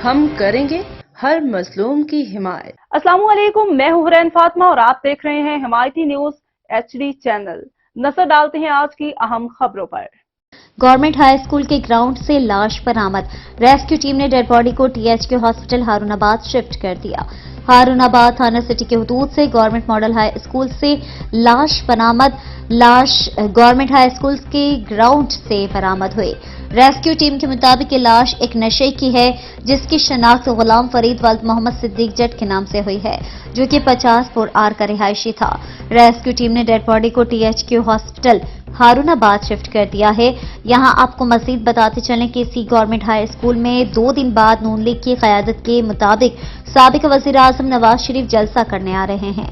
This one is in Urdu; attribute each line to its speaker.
Speaker 1: ہم کریں گے ہر مظلوم کی حمایت۔
Speaker 2: السلام علیکم، میں ہوں حرین فاطمہ اور آپ دیکھ رہے ہیں حمایتی نیوز HD چینل۔ نظر ڈالتے ہیں آج کی اہم خبروں پر۔
Speaker 3: گورنمنٹ ہائی اسکول کے گراؤنڈ سے لاش برآمد، ریسکیو ٹیم نے ڈیڈ باڈی کو THQ ہاسپٹل ہارون آباد شفٹ کر دیا۔ ہارون آباد تھانہ سٹی کے حدود سے گورنمنٹ ماڈل ہائی اسکول سے لاش برآمد، لاش گورنمنٹ ہائی اسکول کے گراؤنڈ سے برآمد ہوئی۔ ریسکیو ٹیم کے مطابق یہ لاش ایک نشے کی ہے جس کی شناخت غلام فرید ولد محمد صدیق جٹ کے نام سے ہوئی ہے، جو کہ 50 پور آر کا رہائشی تھا۔ ریسکیو ٹیم نے ڈیڈ باڈی کو THQ ہاسپٹل ہارون آباد شفٹ کر دیا ہے۔ یہاں آپ کو مزید بتاتے چلیں کہ اسی گورنمنٹ ہائی اسکول میں 2 دن بعد نون لیگ کی قیادت کے مطابق سابق وزیر اعظم نواز شریف جلسہ کرنے آ رہے ہیں۔